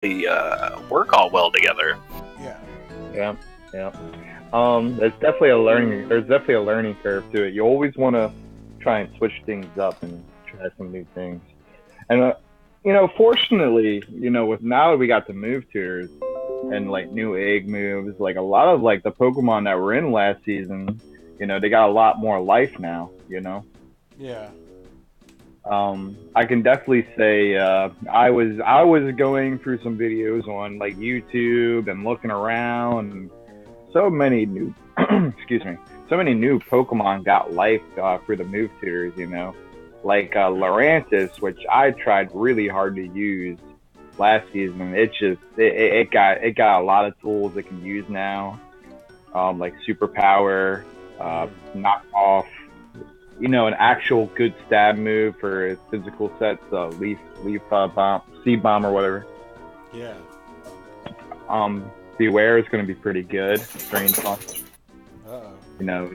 work all well together. Yeah. Yeah, yeah. There's definitely a learning. There's definitely a learning curve to it. You always want to try and switch things up and try some new things. And fortunately, with now we got the move tutors and like new egg moves, like a lot of like the Pokemon that were in last season, they got a lot more life now. Yeah. I can definitely say I was going through some videos on like YouTube and looking around, and so many new excuse me, so many new Pokemon got life through the move tutors. Like Lurantis, which I tried really hard to use last season. It got a lot of tools it can use now, like superpower, Mm. knockoff, an actual good stab move for physical sets, leaf bomb, seed bomb or whatever. Yeah. Beware is going to be pretty good. Drain punch, Uh you know.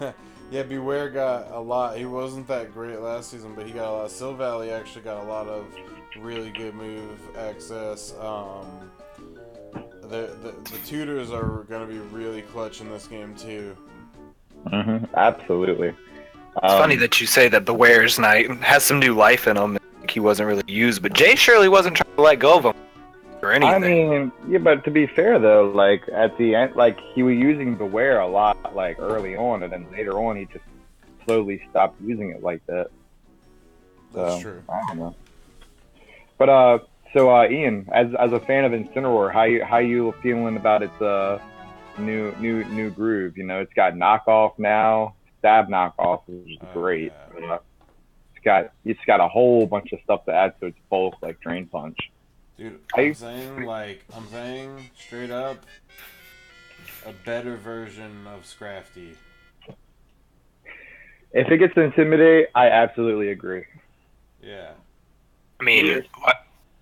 oh. Yeah, Beware got a lot. He wasn't that great last season, but he got a lot. Silvally actually got a lot of really good move access. The tutors are going to be really clutch in this game too. Absolutely. It's funny Um, that you say that Beware's Knight has some new life in him. He wasn't really used, but Jay surely wasn't trying to let go of him or I anything. mean, yeah, but to be fair though, like at the end, like he was using Beware a lot, like early on, and then later on he just slowly stopped using it like that. That's So true. I don't know. But Ian, as a fan of Incineroar, how you feeling about its new groove? It's got knockoff now, stab knockoff, which is Oh great. yeah, It's got a whole bunch of stuff to add to its bulk, like Drain Punch. dude. How you, I'm saying straight up, a better version of Scrafty. if it gets to Intimidate, I absolutely agree. Yeah, I mean,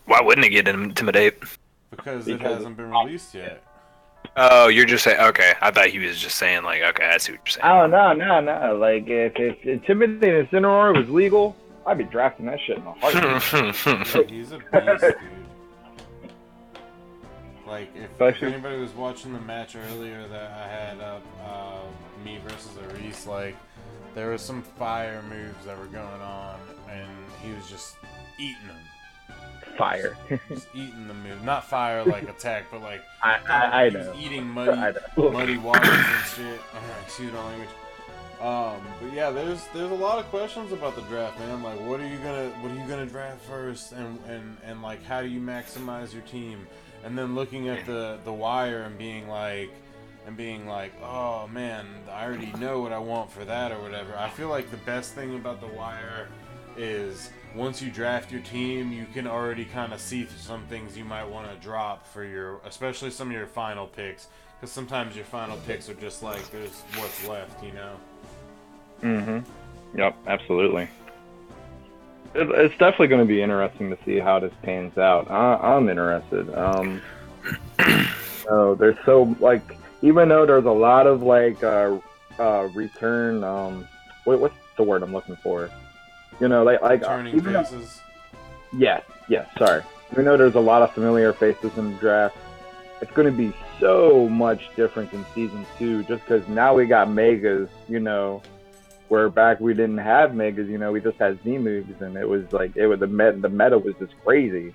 why wouldn't it get intimidate? because it Because hasn't been released yet. Oh, you're just saying. Okay, I thought he was just saying like, okay, I see what you're saying. oh no no no, like if Intimidating Incineroar was legal, I'd be drafting that shit in a heartbeat. Yeah, he's a beast, dude. Like, if Especially, anybody was watching the match earlier that I had up, me versus Aris, like, there were some fire moves that were going on, and he was just eating them. fire. Just eating the move. Not fire like attack, but like, I he was know. eating I know. muddy waters and shit. Excuse my language. But yeah, there's a lot of questions about the draft, man. Like, what are you gonna draft first, and like, how do you maximize your team? And then looking at the wire and being like, oh man, I already know what I want for that or whatever. I feel like the best thing about the wire is once you draft your team, you can already kind of see some things you might want to drop for your, especially some of your final picks, because sometimes your final picks are just like there's what's left, you know. Mhm. Yep. Absolutely. It's definitely going to be interesting to see how this pans out. I'm interested. There's so like, even though there's a lot of like return. What's the word I'm looking for? Returning Even though, faces. yes, yes. Sorry. Even though there's a lot of familiar faces in the draft, it's going to be so much different in season two, just because now we got megas. Where back we didn't have megas. We just had Z moves, and it was like the meta was just crazy.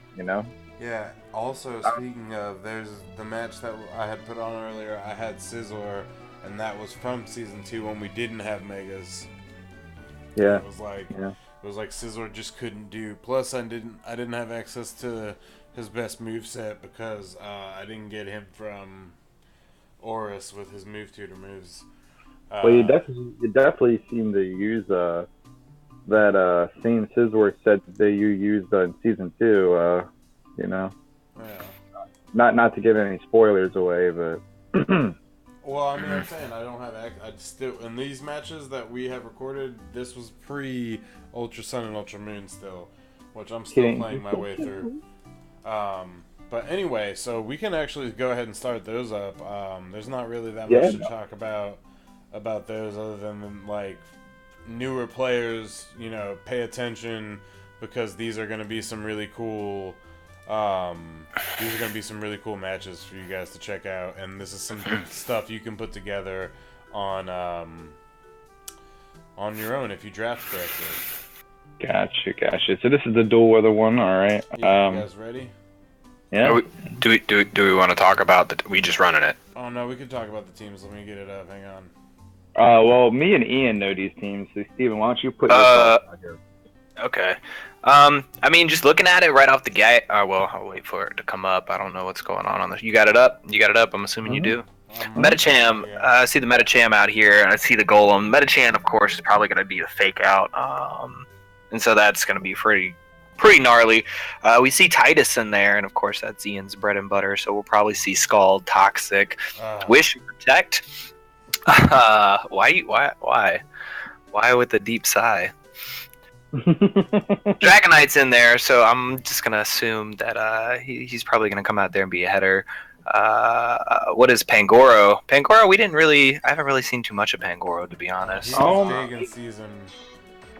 Yeah. Also, speaking of, there's the match that I had put on earlier. I had Scizor, and that was from season two when we didn't have megas. And Yeah, yeah. it was like Scizor just couldn't do. Plus, I didn't have access to his best move set because I didn't get him from Oris with his move tutor moves. Well, Uh, you definitely seem to use that same Scizor set that you used in season two. You know, yeah. not to give any spoilers away, but Well, I mean, I'm saying I don't have. I still in these matches that we have recorded. This was pre Ultra Sun and Ultra Moon still, which I'm still playing my way through. But anyway, so we can actually go ahead and start those up. There's not really that much yeah, to talk about those other than like newer players. Pay attention because these are going to be some really cool These are going to be some really cool matches for you guys to check out, and this is some stuff you can put together on your own if you draft correctly. Gotcha. So this is the dual weather one, all right. Yeah, you guys ready? Yeah. Do we want to talk about we just running it? Oh no, we can talk about the teams. Let me get it up. Hang on. Well, me and Ian know these teams. So Steven, why don't you put your thoughts out here? Okay. I mean, just looking at it right off the gate. Well, I'll wait for it to come up. I don't know what's going on this. You got it up? I'm assuming you do. Metacham. I see the Metacham out here. I see the Golem. Metacham, of course, is probably going to be a fake out. And so that's going to be pretty gnarly. We see Titus in there, and of course that's Ian's bread and butter. So we'll probably see Scald, Toxic, Wish, and Protect. Why with the deep sigh? Dragonite's in there, so I'm just gonna assume that he's probably gonna come out there and be a header. What is Pangoro? Pangoro, I haven't really seen too much of Pangoro, to be honest. He was big in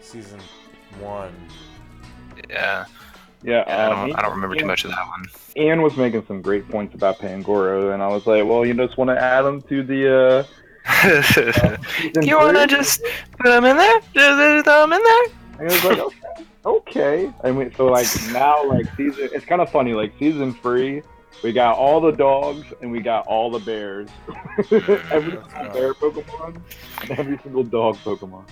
season 1. Yeah. Yeah. I don't remember too much of that one. Ian was making some great points about Pangoro, and I was like, well, you just want to add him to the. You want to just put him in there? Just throw him in there? And I was like, okay. And so now season, it's kind of funny. Like season 3, we got all the dogs and we got all the bears. Every single bear Pokemon and every single dog Pokemon.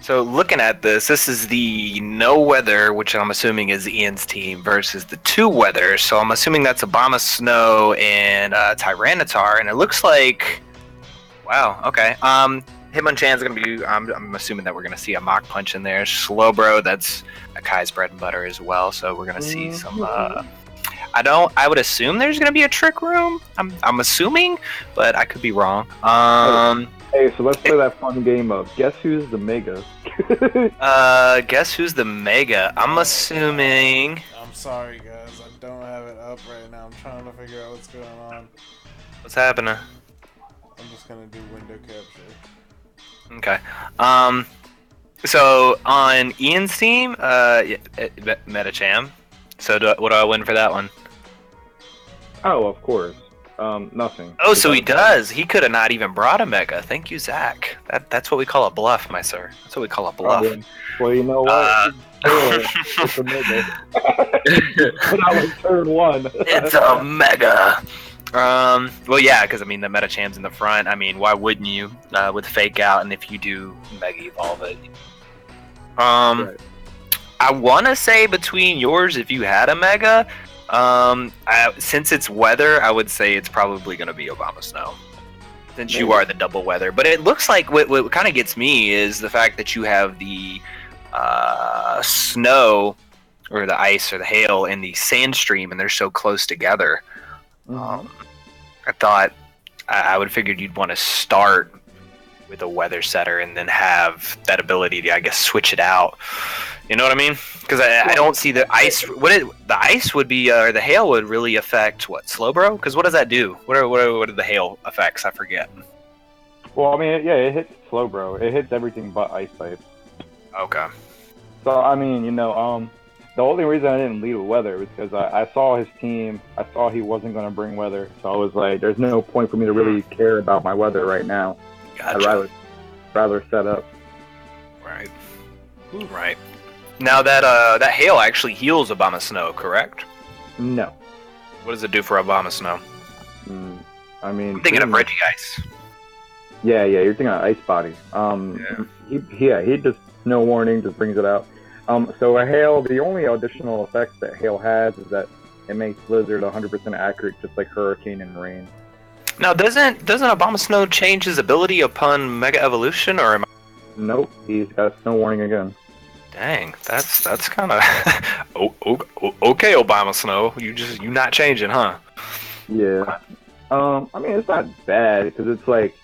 So looking at this is the no weather, which I'm assuming is Ian's team, versus the 2 weather. So I'm assuming that's Obama Snow and Tyranitar, and it looks like, wow, okay. Hitmonchan's gonna be. I'm assuming that we're gonna see a Mach Punch in there. Slowbro, that's Akai's bread and butter as well. So we're gonna see some. I would assume there's gonna be a Trick Room. I'm assuming, but I could be wrong. Hey, so let's play that fun game of guess who's the Mega. Guess who's the Mega? I'm assuming. I'm sorry, guys. I don't have it up right now. I'm trying to figure out what's going on. What's happening? I'm just gonna do window capture. Okay. So on Ian's team, Metacham. So what do I win for that one? Oh, of course. Nothing. Oh, so he does. He could have not even brought a Mega. Thank you, Zach. That's what we call a bluff, my sir. That's what we call a bluff. Well, you know what? It's a Mega. When I was turn 1. It's a Mega. Well, yeah, because I mean the Metacham's in the front. I mean, why wouldn't you with Fake Out? And if you do Mega Evolve it, right. I want to say between yours, if you had a Mega, since it's weather, I would say it's probably going to be Obama Snow, since you are the double weather. But it looks like what kind of gets me is the fact that you have the snow or the ice or the hail and the Sandstream, and they're so close together. I thought I would figured you'd want to start with a weather setter and then have that ability to, I guess, switch it out. You know what I mean? Because I don't see the ice. The ice would be, or the hail would really affect what, Slowbro? Because what does that do? What are the hail effects? I forget. Well, I mean, yeah, it hits Slowbro. It hits everything but ice types. Okay. So I mean, the only reason I didn't lead with weather was because I saw his team. I saw he wasn't going to bring weather, so I was like, "There's no point for me to really care about my weather right now. Gotcha. I'd rather set up." Right. Right. Now that hail actually heals Obama Snow, correct? No. What does it do for Obama Snow? I mean, I'm thinking of Regice. Yeah, you're thinking of Ice Body. He just no warning, just brings it out. So a hail, the only additional effects that hail has is that it makes Blizzard 100% accurate, just like Hurricane and Rain. Now, doesn't Obama Snow change his ability upon Mega Evolution, or am I... Nope, he's got Snow Warning again. Dang, that's kind of okay, Obama Snow. You not changing, huh? Yeah. I mean, it's not bad because it's like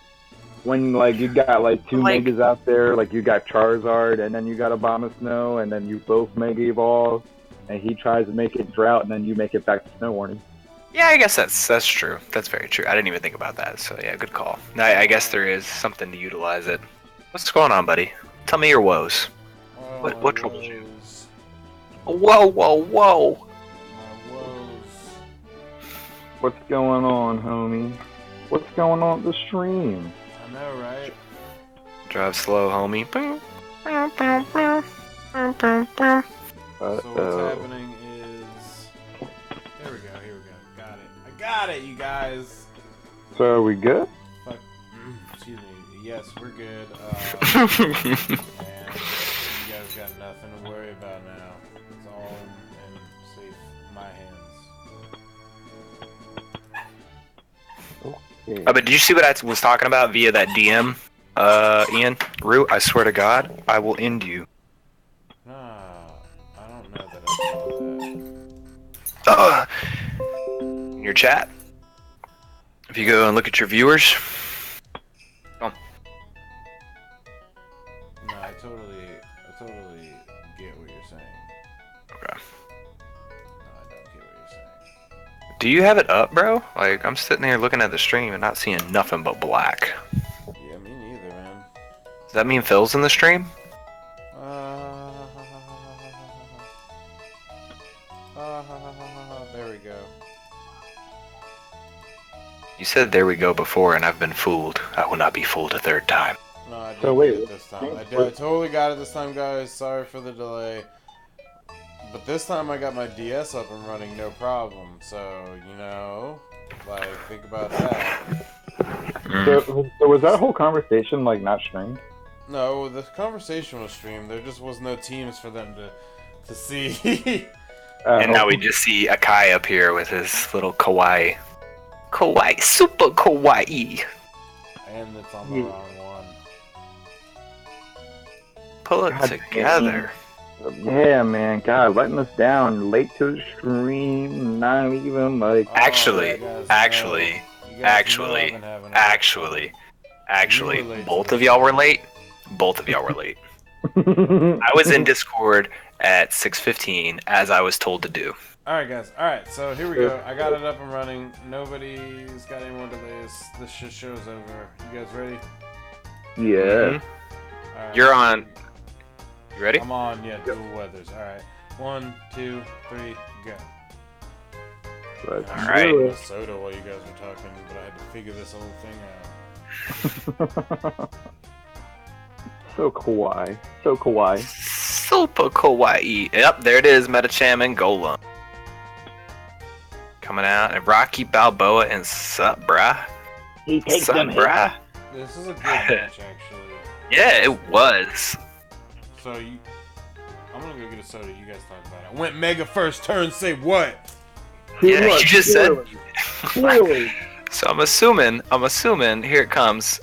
when you got two Megas out there, you got Charizard and then you got Obama Snow and then you both Mega Evolve and he tries to make it Drought and then you make it back to Snow Warning. Yeah, I guess that's true. That's very true. I didn't even think about that. So yeah, good call. I guess there is something to utilize it. What's going on, buddy? Tell me your woes. What troubles you? Whoa! My woes What's going on, homie? What's going on at the stream? I know, right? Drive slow, homie. So what's happening is... There we go, here we go. Got it. I got it, you guys! So are we good? Fuck. Excuse me. Yes, we're good. And you guys got nothing to worry about now. It's all in safe my hands. Okay. But did you see what I was talking about via that DM, Ian? Root, I swear to God, I will end you. Nah, I don't know that I saw that. In your chat. If you go and look at your viewers. Oh. No, I totally get what you're saying. Okay. No, I don't get what you're saying. Do you have it up, bro? Like, I'm sitting there looking at the stream and not seeing nothing but black. Yeah, me neither, man. Does that mean Phil's in the stream? There we go. You said there we go before and I've been fooled. I will not be fooled a third time. No, I didn't So get wait, it this time. I totally got it this time, guys. Sorry for the delay. But this time I got my DS up and running, no problem. So, you know, like, think about that. So was that whole conversation like not streamed? No, the conversation was streamed. There just was no teams for them to see. And now we just see Akai up here with his little kawaii. Kawaii, super kawaii. And it's on the wrong one. Pull it God together. Yeah, man, God, letting us down, late to the stream, not even like. Actually, you guys actually, know- you guys actually, know I've been having a hard Actually, You were late both to of the y'all were stream. late. Both of y'all were late. I was in Discord at 6:15 as I was told to do. Alright guys, alright, so here we go. I got it up and running. Nobody's got any more delays. This shit show's over. You guys ready? Yeah. Alright. You're on. You ready? I'm on, yeah, dual weathers. Alright. 1, 2, 3, go. Let's All right. do I it. soda while you guys were talking, but I had to figure this whole thing out. So kawaii. So kawaii. Super kawaii. Yep, there it is. Metacham and Golem coming out, and Rocky Balboa and Sup, bruh. He Sup, bruh. This is a good match, actually. Yeah, it was. So, I'm gonna go get a soda. You guys talk about it. Went mega first turn, say what? Yeah, you just said. Clearly. So I'm assuming. Here it comes.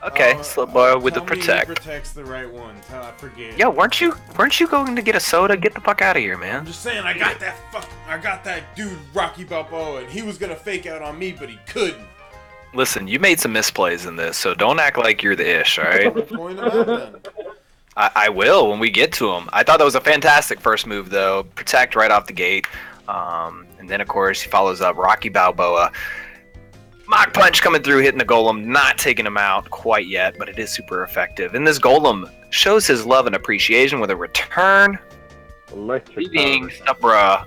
Okay, Slipbar with the tell me who protect. protects the right one. I forget. Yo, weren't you going to get a soda? Get the fuck out of here, I'm man. just saying, I got that dude Rocky Balboa, and he was gonna fake out on me, but he couldn't. Listen, you made some misplays in this, so don't act like you're the ish, all right? Point them out then. I will when we get to him. I thought that was a fantastic first move, though. Protect right off the gate. And then, of course, he follows up Rocky Balboa. Mach Punch coming through, hitting the Golem, not taking him out quite yet, but it is super effective. And this Golem shows his love and appreciation with a return, Electric. leaving Supra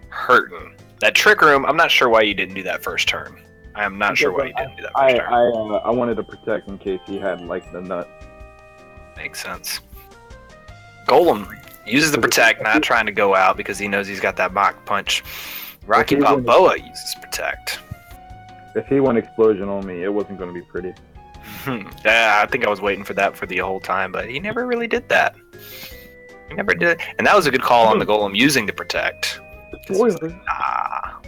hurting. That Trick Room, I'm not sure why you didn't do that first turn. I am not sure why you didn't do that first turn. I wanted to protect in case he had like the nut. Makes sense. Golem uses the Protect, not trying to go out because he knows he's got that Mach Punch. Rocky Balboa uses Protect. If he went explosion on me, it wasn't going to be pretty. Yeah, I think I was waiting for that for the whole time, but he never really did that. He never did. And that was a good call on the Golem using the Protect. Ah.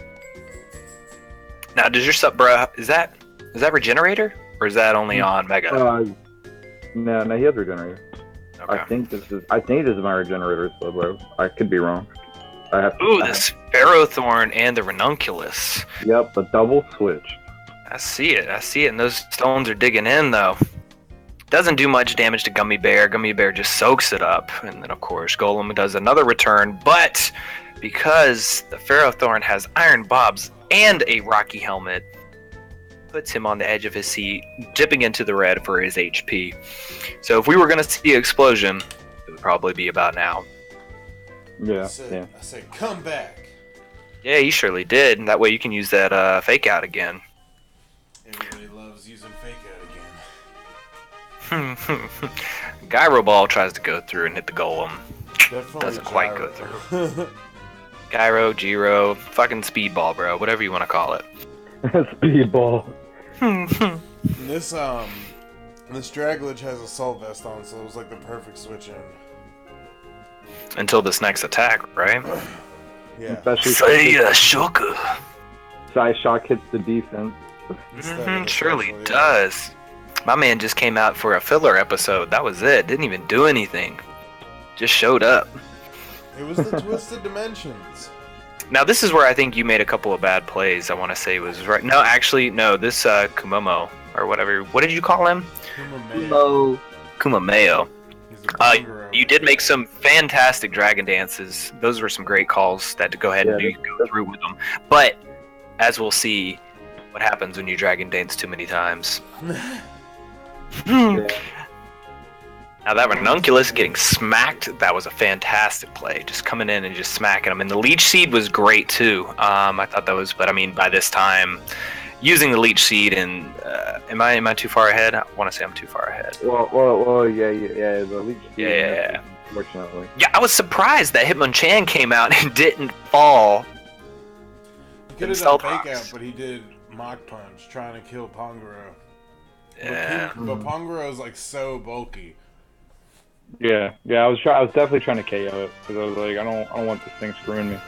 Now, does your Sup, bruh, is that Regenerator? Or is that only on Mega? No, he has regenerator. Okay. I think this is my regenerator, so bro. I could be wrong. I have to. Ooh, this Ferrothorn and the Ranunculus. Yep, the double switch. I see it, and those stones are digging in, though. Doesn't do much damage to Gummy Bear. Gummy Bear just soaks it up. And then, of course, Golem does another return, but because the Ferrothorn has Iron Bobs and a Rocky Helmet, puts him on the edge of his seat, dipping into the red for his HP. So if we were going to see an explosion, it would probably be about now. Yeah, I said, come back. Yeah, you surely did. And that way you can use that fake out again. Everybody loves using fake out again. Gyro Ball tries to go through and hit the golem. Definitely Doesn't quite go gyro. through. Gyro, Gyro, fucking Speedball, bro. Whatever you want to call it. Speedball. This Draglage has Assault Vest on, so it was like the perfect switch in. Until this next attack, right? Yeah. Especially Shocker. Psyshock hits the defense. Instead of the Surely special, yeah. does. My man just came out for a filler episode. That was it. Didn't even do anything. Just showed up. It was the Twisted Dimensions. Now this is where I think you made a couple of bad plays. I want to say was right. No, actually, no. This Kumomo or whatever. What did you call him? Kumameyo. He's a Bungaro. You did make some fantastic dragon dances. Those were some great calls that to go ahead and go through with them. But as we'll see, what happens when you dragon dance too many times. Yeah. Now that Ranunculus getting smacked, that was a fantastic play. Just coming in and just smacking him. And the Leech Seed was great too. I thought that was, but I mean, by this time, using the Leech Seed and am I too far ahead? I want to say I'm too far ahead. Well, yeah. The Leech. Yeah. Unfortunately. Yeah, I was surprised that Hitmonchan came out and didn't fall. He could have Stealth done fake Rocks. out, but he did Mach Punch, trying to kill Pongoro. Yeah. But Pongoro's like so bulky. Yeah. I was definitely trying to KO it because I was like, I don't want this thing screwing me.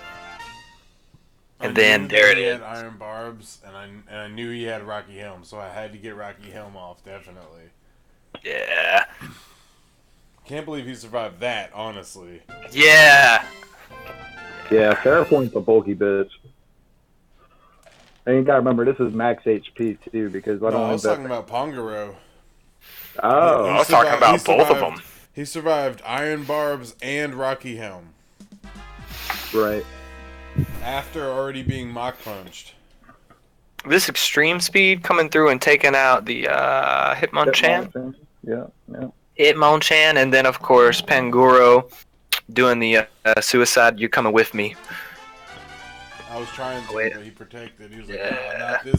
And I then knew there that it he is. had Iron Barbs, and I knew he had Rocky Helm, so I had to get Rocky Helm off definitely. Yeah. Can't believe he survived that, honestly. Yeah. Yeah, Fairpoint's a bulky bitch. And you gotta remember, this is max HP too, because I No, don't I want was that. talking about Pongoro. Oh, I was talking about both of them. He survived Iron Barbs and Rocky Helm right. after already being Mach Punched. This extreme speed coming through and taking out the Hitmonchan. Yeah. Hitmonchan, and then of course Pangoro doing the suicide. You're coming with me. I was trying to, Wait. but he protected. He was like, Yeah. "Oh,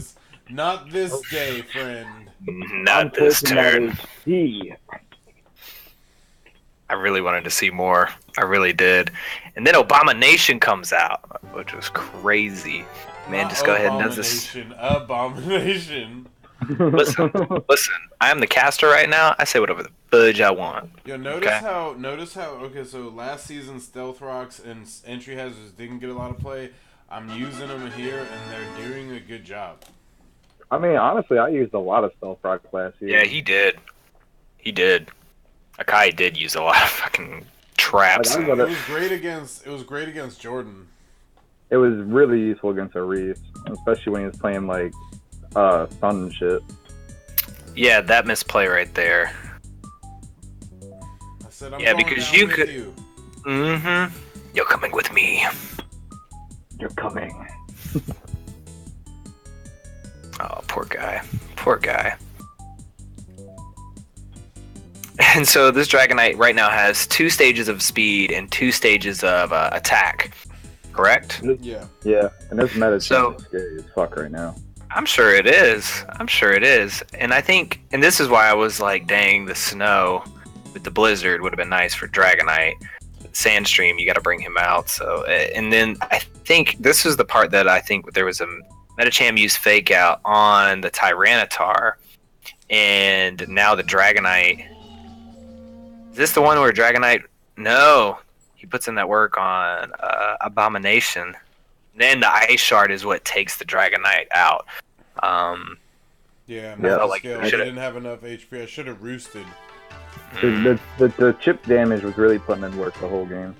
not this day, friend." Not this turn. HP. I really wanted to see more. I really did. And then Abomination comes out, which was crazy. Man, Not just go ahead and does this. Abomination. Listen, I am the caster right now. I say whatever the fudge I want. Yo, notice Okay. how. Okay, so last season Stealth Rocks and Entry Hazards didn't get a lot of play. I'm using them here, and they're doing a good job. I mean, honestly, I used a lot of Stealth Rock last year. Yeah, he did. He did. Akai did use a lot of fucking traps. Like, It was great against Jordan. It was really useful against a Reese, especially when he was playing like Sun and shit. Yeah, that misplay right there. I said, I'm Yeah, going because down you with could- You. Mm-hmm. You're coming with me. You're coming. Oh, poor guy. Poor guy. And so this Dragonite right now has 2 stages of speed and 2 stages of attack. Correct? Yeah. Yeah, and this meta So- is scary as fuck right now. I'm sure it is. I'm sure it is. And I think, and this is why I was like, dang, the snow with the blizzard would have been nice for Dragonite. Sandstream, you got to bring him out. So, and then I think this is the part that I think there was a Metacham used fake out on the Tyranitar, and now the Dragonite. Is this the one where Dragonite? No, he puts in that work on Abomination. Then the Ice Shard is what takes the Dragonite out. Yeah, Yeah. not Like, skill. I should've- didn't have enough HP. I should have roosted. The chip damage was really putting in work the whole game.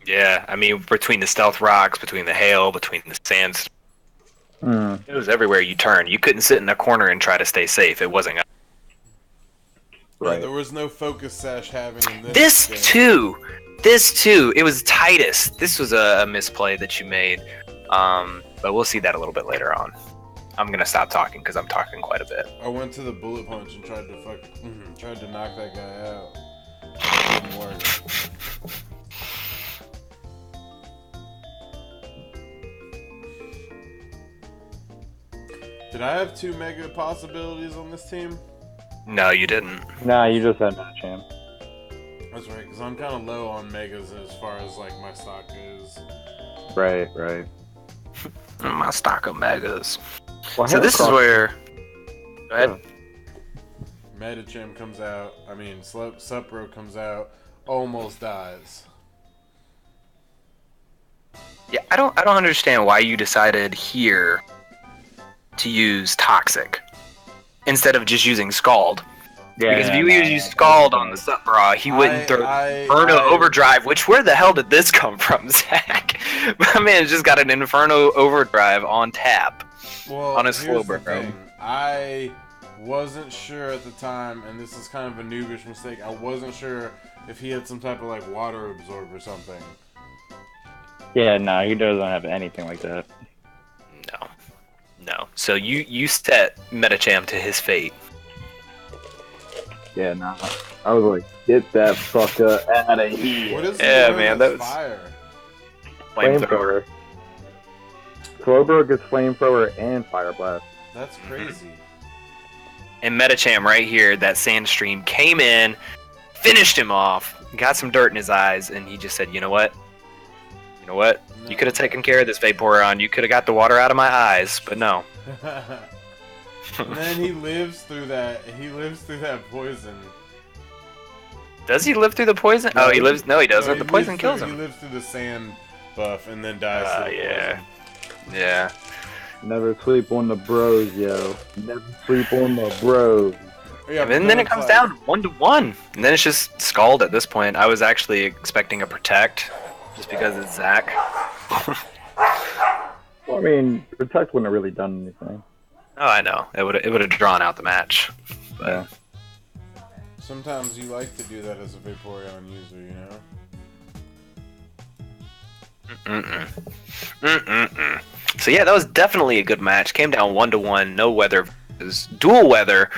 Yeah, I mean, between the Stealth Rocks, between the Hail, between the Sands, it was everywhere you turn. You couldn't sit in a corner and try to stay safe. It wasn't. Yeah, Right. there was no focus sash having in This game. too. It was Titus. This was a misplay that you made. But we'll see that a little bit later on. I'm gonna stop talking because I'm talking quite a bit. I went to the bullet punch and tried to knock that guy out. It didn't work. Did I have 2 mega possibilities on this team? No, you didn't. Nah, you just had Medicham. That's right, because I'm kind of low on megas as far as like my stock goes. Right, right. My stock of megas. Well, So this is where. Go ahead. Medicham comes out. I mean, Supro comes out. Almost dies. Yeah, I don't understand why you decided here to use Toxic instead of just using Scald. Yeah, Because if you use Scald on the Supra, he wouldn't throw Inferno Overdrive, which where the hell did this come from, Zach? My man's just got an Inferno Overdrive on tap on his Slowbro. I wasn't sure at the time, and this is kind of a noobish mistake, I wasn't sure if he had some type of like water absorb or something. Yeah, no, he doesn't have anything like that. No. So you set Medicham to his fate. Yeah, no. I was like, get that fucker out of here. What is man, that was fire? Flamethrower. Slowbro gets Flamethrower and Fire Blast. That's crazy. And Medicham right here, that Sandstream came in, finished him off, got some dirt in his eyes, and he just said, you know what? No. You could have taken care of this Vaporeon. You could have got the water out of my eyes, but no. And then he lives through that. He lives through that poison. Does he live through the poison? No, oh, he lives. No, he doesn't. No, The poison kills He him. lives through the sand buff and then dies. Through the Yeah. poison. Yeah. Never sleep on the bros, yo. Never sleep on the bros. Yeah, And then it comes down 1-1, and then it's just Scald at this point. I was actually expecting a Protect, just because it's Zach. Well, I mean, Protect wouldn't have really done anything. Oh, I know. It would have drawn out the match. But Yeah. Sometimes you like to do that as a Vaporeon user, you know? So yeah, that was definitely a good match. Came down 1-1, no weather, versus dual weather.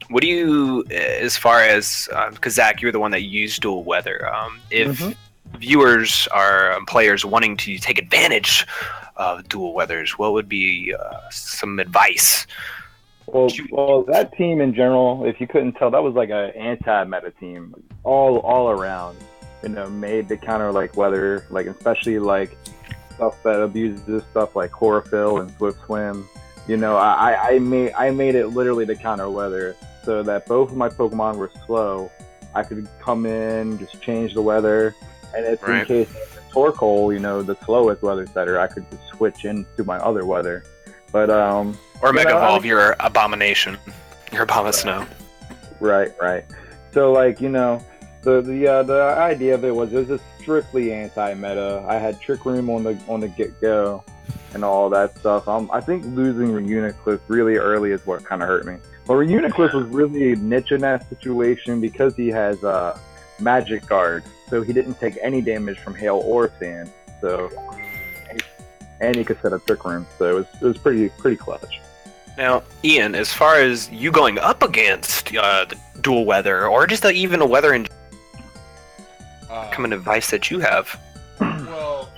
What do you, as far as because Zach, you're the one that used dual weather. If viewers are players wanting to take advantage of dual weathers, what would be some advice? Well, that team in general, if you couldn't tell, that was like an anti-meta team, all around. You know, made to counter like weather, like especially like stuff that abuses stuff like chlorophyll and swift swim. You know, I made it literally to counter weather, so that both of my Pokemon were slow. I could come in, just change the weather, and if in case Torkoal, you know, the slowest weather setter, I could just switch into my other weather. But or Mega Evolve your Abomination, your Abomasnow. Right. So like, you know, the idea of it was just strictly anti-meta. I had Trick Room on the get-go and all that stuff. I think losing Reuniclus really early is what kind of hurt me. But Reuniclus was really niche in that situation because he has Magic Guard, so he didn't take any damage from Hail or Sand. So, and he could set up Trick Room, so it was pretty clutch. Now, Ian, as far as you going up against the dual weather, or just even a weather in common advice that you have? Well,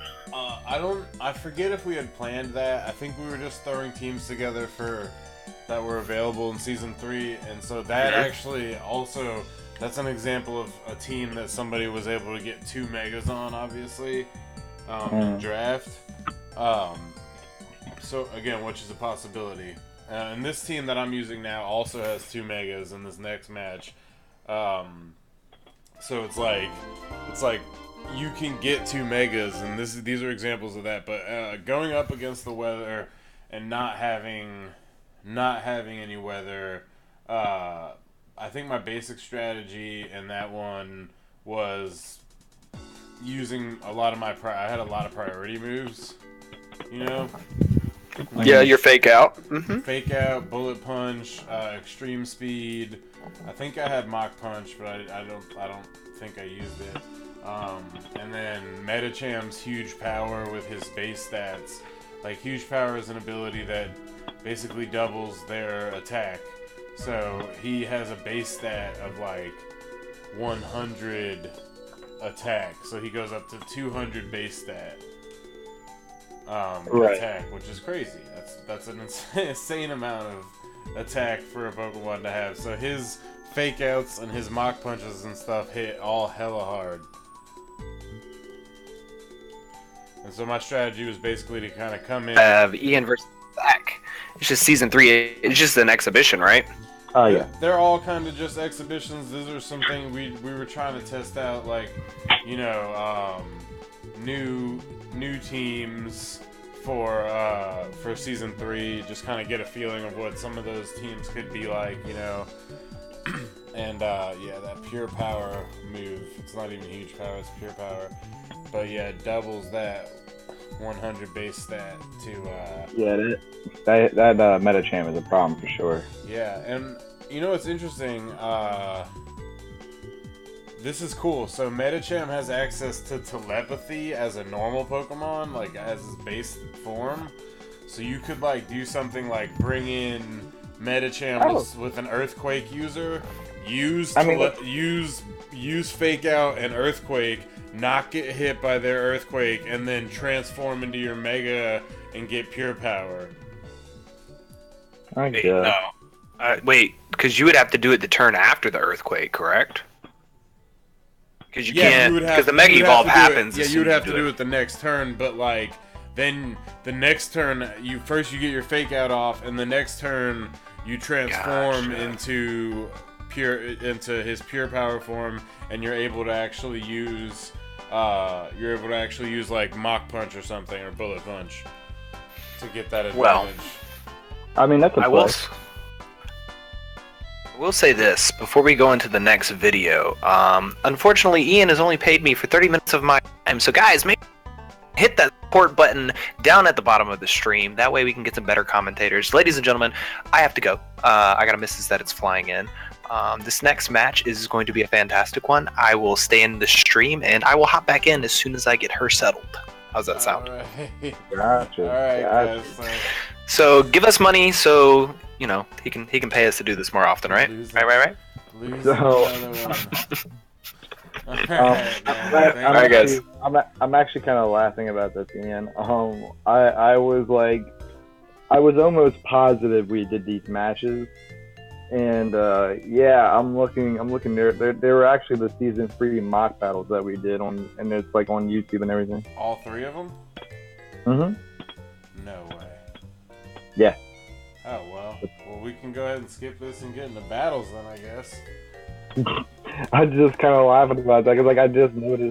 I forget if we had planned that. I think we were just throwing teams together that were available in Season 3, and so that actually also, that's an example of a team that somebody was able to get 2 megas on, obviously, in draft. So, again, which is a possibility. And this team that I'm using now also has 2 megas in this next match. So it's like you can get 2 megas, and these are examples of that. But going up against the weather and not having any weather, I think my basic strategy in that one was using a lot of I had a lot of priority moves, you know. Yeah, your Fake Out. Fake Out, Bullet Punch, Extreme Speed. I think I had Mach Punch, but I don't think I used it. And then Metacham's Huge Power with his base stats. Like, Huge Power is an ability that basically doubles their attack. So he has a base stat of like 100 attack. So he goes up to 200 base stat. Right. attack, which is crazy. That's an insane amount of attack for a Pokemon to have. So his fake outs and his Mach punches and stuff hit all hella hard. And so my strategy was basically to kind of come in. Ian versus Zach. It's just season 3. It's just an exhibition, right? Oh yeah. They're all kind of just exhibitions. These are something we were trying to test out, like, you know, new teams for season 3. Just kind of get a feeling of what some of those teams could be like, you know. And yeah, that pure power move. It's not even huge power. It's pure power. But yeah, it doubles that 100 base stat to. Yeah, that Medicham is a problem for sure. Yeah, and you know what's interesting? This is cool. So Medicham has access to telepathy as a normal Pokemon, like as his base form. So you could like do something like bring in Medicham with an Earthquake user, use Fake Out and Earthquake, not get hit by their Earthquake, and then transform into your Mega and get Pure Power. I Wait, guess. no. Wait, because you would have to do it the turn after the Earthquake, correct? Because you can't. Because the Mega Evolve happens. Yeah, you would have to do it the next turn, but like then the next turn you get your Fake Out off, and the next turn you transform into his Pure Power form, and you're able to actually use like Mach Punch or something, or Bullet Punch to get that advantage. Well, I mean, that's a plus. I will say this before we go into the next video. Unfortunately, Ian has only paid me for 30 minutes of my time. So guys, make hit that support button down at the bottom of the stream. That way we can get some better commentators. Ladies and gentlemen, I have to go. I got a message that it's flying in. This next match is going to be a fantastic one. I will stay in the stream, and I will hop back in as soon as I get her settled. How's that sound? Alright. Gotcha. Alright, Gotcha. guys. So give us money so, you know, he can pay us to do this more often, right? Right. Lose So- another one. Alright, guys. I'm actually kind of laughing about this, Ian. I was almost positive we did these matches, and yeah, I'm looking there. They were actually the season 3 mock battles that we did and it's like on YouTube and everything. All 3 of them? Mhm. No way. Yeah. Oh well. Well, we can go ahead and skip this and get into battles then, I guess. I just kind of laughing about that because like I just noticed